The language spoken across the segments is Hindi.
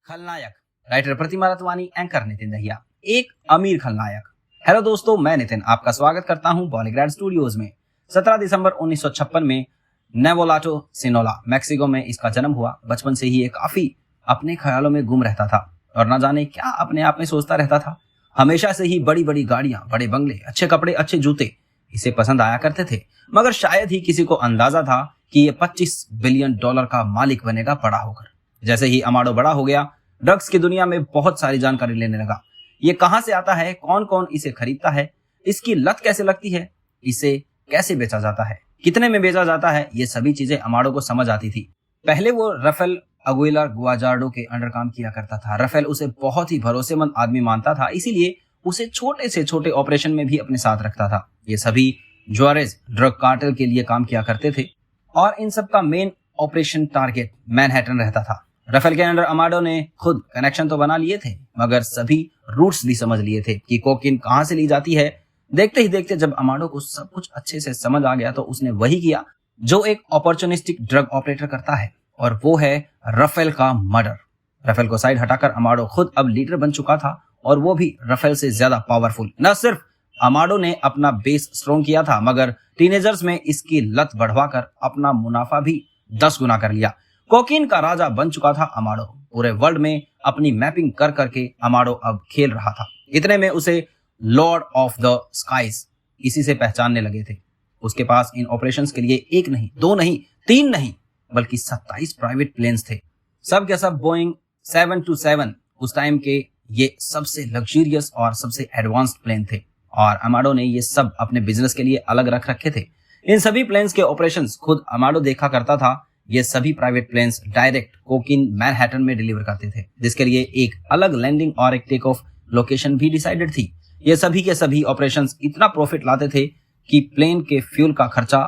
खलनायक, राइटर प्रतिमा रतवानी, एंकर नितिन दहिया। एक अमीर खलनायक। हेलो दोस्तों, मैं नितिन आपका स्वागत करता हूं बॉलीग्राड स्टूडियोज में। 17 दिसंबर 1956 में नेवोलाटो सिनोला, मैक्सिको में इसका जन्म हुआ। बचपन से ही ये काफी अपने ख्यालों में गुम रहता था और न जाने क्या अपने आप में सोचता रहता था। हमेशा से ही बड़ी बड़ी गाड़ियां, बड़े बंगले, अच्छे कपड़े, अच्छे जूते इसे पसंद आया करते थे। मगर शायद ही किसी को अंदाजा था कि ये $25 बिलियन का मालिक बनेगा बड़ा होकर। जैसे ही अमाडो बड़ा हो गया, ड्रग्स की दुनिया में बहुत सारी जानकारी लेने लगा। ये कहां से आता है, कौन कौन इसे खरीदता है, इसकी लत कैसे लगती है, इसे कैसे बेचा जाता है, कितने में बेचा जाता है, ये सभी चीजें अमाडो को समझ आती थी। पहले वो रफेल अगुइलर गुआजार्डो के अंडर काम किया करता था। रफेल उसे बहुत ही भरोसेमंद आदमी मानता था, इसीलिए उसे छोटे से छोटे ऑपरेशन में भी अपने साथ रखता था। ये सभी जुआरेज ड्रग कार्टेल के लिए काम किया करते थे और इन सब का मेन ऑपरेशन टारगेट मैनहट्टन रहता था। रफेल के अंडर अमाडो ने खुद कनेक्शन तो बना लिए थे, मगर सभी रूट्स भी समझ लिए थे कि कोकीन कहां से ली जाती है। देखते ही देखते जब अमाडो को सब कुछ अच्छे से समझ आ गया तो उसने वही किया जो एक अपॉर्चुनिस्टिक ड्रग ऑपरेटर करता है, और वो है रफेल का मर्डर। रफेल को साइड हटाकर अमाडो खुद अब लीडर बन चुका था, और वो भी रफेल से ज्यादा पावरफुल। न सिर्फ अमाडो ने अपना बेस स्ट्रॉन्ग किया था, मगर टीनेजर्स में इसकी लत बढ़वाकर अपना मुनाफा भी 10 गुना कर लिया। कोकीन का राजा बन चुका था अमाडो। पूरे वर्ल्ड में अपनी मैपिंग कर करके अमाडो अब खेल रहा था। इतने में उसे लॉर्ड ऑफ द स्काइज इसी से पहचानने लगे थे। उसके पास इन ऑपरेशंस के लिए 1 नहीं, 2 नहीं, 3 नहीं, बल्कि 27 प्राइवेट प्लेन्स थे। सब के सब बोइंग 727 उस टाइम के ये सबसे लग्जरियस और सबसे एडवांस्ड प्लेन थे, और अमाडो ने ये सब अपने बिजनेस के लिए अलग रख रखे थे। इन सभी प्लेन्स के ऑपरेशंस खुद अमाडो देखा करता था। ये सभी private planes direct cocaine Manhattan में डिलीवर करते थे, जिसके लिए एक अलग लैंडिंग और एक टेक ऑफ लोकेशन भी डिसाइडेड थी। ये सभी के सभी ऑपरेशंस इतना प्रॉफिट लाते थे कि प्लेन के फ्यूल का खर्चा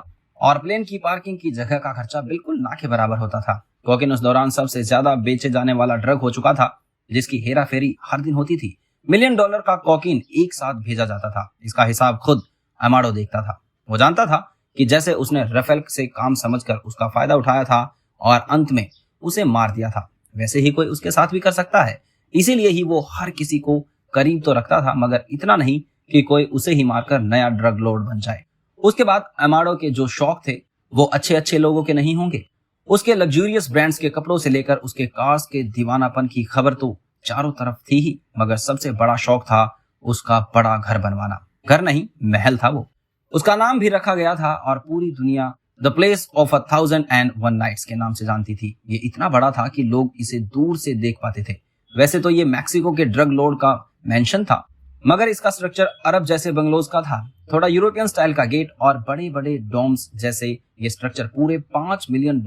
और प्लेन की पार्किंग की जगह का खर्चा बिल्कुल ना के बराबर होता था। कोकीन उस दौरान सबसे ज्यादा बेचे जाने वाला ड्रग हो चुका था, जिसकी हेरा फेरी हर दिन होती थी। $1 मिलियन का कोकीन एक साथ भेजा जाता था। इसका हिसाब खुद अमाडो देखता था। वो जानता था कि जैसे उसने रफेल से काम समझकर उसका फायदा उठाया था और अंत में उसे मार दिया था, वैसे ही कोई उसके साथ भी कर सकता है। इसीलिए ही वो हर किसी को करीब तो रखता था, मगर इतना नहीं कि कोई उसे ही मारकर नया ड्रग लॉर्ड बन जाए। उसके बाद अमाडो के जो शौक थे वो अच्छे अच्छे लोगों के नहीं होंगे। उसके लग्जूरियस ब्रांड्स के कपड़ों से लेकर उसके कार्स के दीवानापन की खबर तो चारों तरफ थी ही, मगर सबसे बड़ा शौक था उसका बड़ा घर बनवाना। घर नहीं, महल था वो। उसका नाम भी रखा गया था और पूरी दुनिया द प्लेस ऑफ 1001 नाइट्स के नाम से जानती थी। ये इतना बड़ा था कि लोग इसे दूर से देख पाते थे। वैसे तो ये मैक्सिको के ड्रग लॉर्ड का मेंशन था, मगर इसका स्ट्रक्चर अरब जैसे बंगलोज का था। थोड़ा यूरोपियन स्टाइल का गेट और बड़े बड़े डोम्स जैसे ये स्ट्रक्चर पूरे $5 मिलियन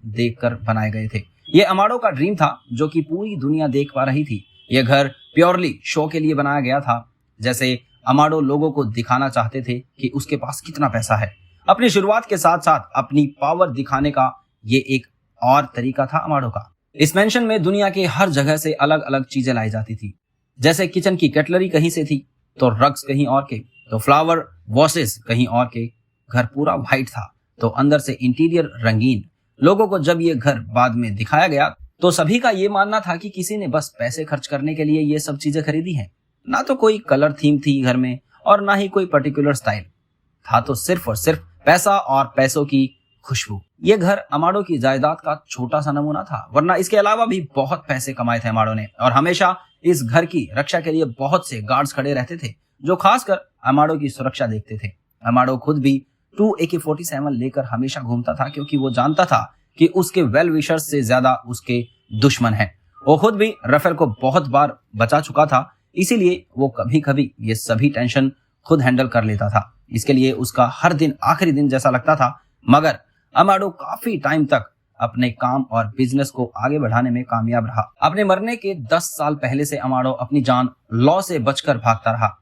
देखकर बनाए गए थे। ये अमाडो का ड्रीम था, जो कि पूरी दुनिया देख पा रही थी। ये घर प्योरली शो के लिए बनाया गया था, जैसे अमाडो लोगों को दिखाना चाहते थे कि उसके पास कितना पैसा है। अपनी शुरुआत के साथ साथ अपनी पावर दिखाने का ये एक और तरीका था अमाडो का। इस मेंशन में दुनिया के हर जगह से अलग अलग चीजें लाई जाती थी। जैसे किचन की कटलरी कहीं से थी, तो रग्स कहीं और के, तो फ्लावर वॉशेस कहीं और के। घर पूरा व्हाइट था, तो अंदर से इंटीरियर रंगीन। लोगों को जब ये घर बाद में दिखाया गया तो सभी का ये मानना था कि किसी ने बस पैसे खर्च करने के लिए ये सब चीजें खरीदी हैं। ना तो कोई कलर थीम थी घर में, और ना ही कोई पर्टिकुलर स्टाइल था, तो सिर्फ और सिर्फ पैसा और पैसों की खुशबू। ये घर अमाडो की जायदाद का छोटा सा नमूना था, वरना इसके अलावा भी बहुत पैसे कमाए थे अमाडो ने, और हमेशा इस घर की रक्षा के लिए बहुत से गार्ड्स खड़े रहते थे, जो खासकर अमाडो की सुरक्षा देखते थे। अमाडो खुद भी 2 AK-47 लेकर हमेशा घूमता था, क्योंकि वो जानता था कि उसके वेल विशर्स से ज्यादा उसके दुश्मन हैं। वो खुद भी रफेल को बहुत बार बचा चुका था, इसीलिए वो कभी कभी ये सभी टेंशन खुद हैंडल कर लेता था। इसके लिए उसका हर दिन आखिरी दिन जैसा लगता था, मगर अमाडो काफी टाइम तक अपने काम और बिजनेस को आगे बढ़ाने में कामयाब रहा। अपने मरने के 10 साल पहले से अमाडो अपनी जान लॉ से बचकर भागता रहा।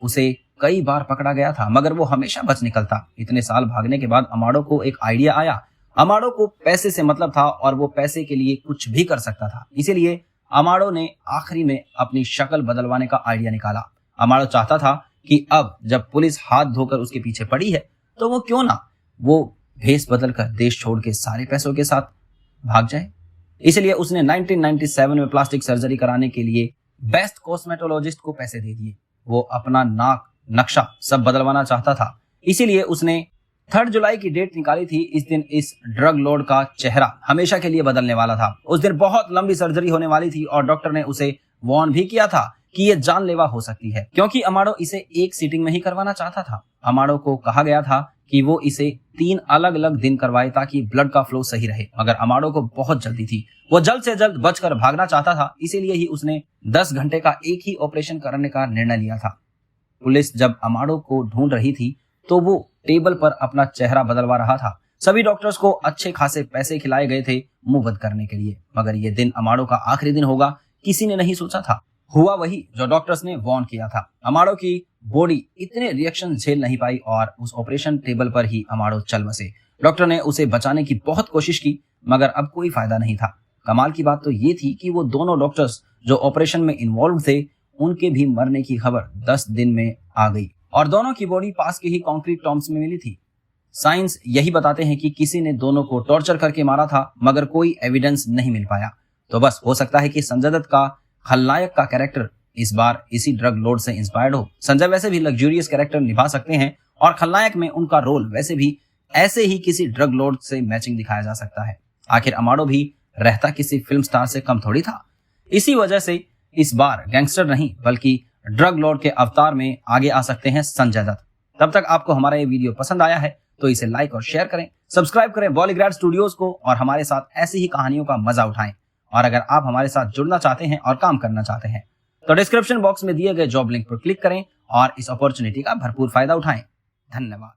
उसे कई बार पकड़ा गया था, मगर वो हमेशा बच निकलता। इतने साल भागने के बाद अमाडो को एक आइडिया आया। अमाडो को पैसे से मतलब था, और वो पैसे के लिए कुछ भी कर सकता था। इसीलिए अमाडो ने आखिरी में अपनी शक्ल बदलवाने का आइडिया निकाला। अमाडो चाहता था कि अब जब पुलिस हाथ धोकर उसके पीछे पड़ी है, तो वो क्यों ना वो भेस बदलकर देश छोड़ के सारे पैसों के साथ भाग जाए। इसलिए उसने 1997 में प्लास्टिक सर्जरी कराने के लिए बेस्ट कॉस्मेटोलॉजिस्ट को पैसे दे दिए। वो अपना नाक नक्शा सब बदलवाना चाहता था, इसीलिए उसने 3 जुलाई की डेट निकाली थी। इस दिन इस ड्रग लॉर्ड का चेहरा हमेशा के लिए बदलने वाला था। उस दिन बहुत लंबी सर्जरी होने वाली थी और डॉक्टर ने उसे वार्न भी किया था कि ये जानलेवा हो सकती है, क्योंकि अमाडो इसे एक सीटिंग में ही करवाना चाहता था। अमाडो को कहा गया था कि वो इसे 3 अलग अलग दिन करवाए ताकि ब्लड का फ्लो सही रहे, मगर अमाडो को बहुत जल्दी थी। वो जल्द से जल्द बचकर भागना चाहता था, इसीलिए ही उसने 10 घंटे का एक ही ऑपरेशन करने का निर्णय लिया था। पुलिस जब अमाडो को ढूंढ रही थी तो वो टेबल पर अपना चेहरा बदलवा रहा था। सभी डॉक्टर्स को अच्छे खासे पैसे खिलाए गए थे मुंह बंद करने के लिए, मगर ये दिन अमाडो का आखिरी दिन होगा किसी ने नहीं सोचा था। हुआ वही जो डॉक्टर्स ने वार्न किया था। अमाडो की बॉडी इतने रिएक्शन झेल नहीं पाई और उस ऑपरेशन टेबल पर ही अमाडो चल बसे। डॉक्टर ने उसे बचाने की बहुत कोशिश की, मगर अब कोई फायदा नहीं था। कमाल की बात तो ये थी कि वो दोनों डॉक्टर्स जो ऑपरेशन में इन्वॉल्व थे, उनके भी मरने की खबर 10 दिन में आ गई और दोनों की बॉडी पास के ही कंक्रीट टॉम्ब्स में मिली थी। साइंस यही बताते हैं कि किसी ने दोनों को टॉर्चर करके मारा था, मगर कोई एविडेंस नहीं मिल पाया। तो बस हो सकता है कि संजय दत्त का खलनायक का कैरेक्टर इस बार इसी ड्रग लॉर्ड से इंस्पायर्ड हो। संजय वैसे भी लग्जूरियस कैरेक्टर निभा सकते हैं और खलनायक में उनका रोल वैसे भी ऐसे ही किसी ड्रग लॉर्ड से मैचिंग दिखाया जा सकता है। आखिर अमाडो भी रहता किसी फिल्म स्टार से कम थोड़ी था। इसी वजह से इस बार गैंगस्टर नहीं बल्कि ड्रग लॉर्ड के अवतार में आगे आ सकते हैं संजय दत्त। तब तक आपको हमारा ये वीडियो पसंद आया है तो इसे लाइक और शेयर करें, सब्सक्राइब करें बॉलीग्राड स्टूडियोज को और हमारे साथ ऐसी ही कहानियों का मजा उठाएं। और अगर आप हमारे साथ जुड़ना चाहते हैं और काम करना चाहते हैं तो डिस्क्रिप्शन बॉक्स में दिए गए जॉब लिंक पर क्लिक करें और इस अपॉर्चुनिटी का भरपूर फायदा उठाएं। धन्यवाद।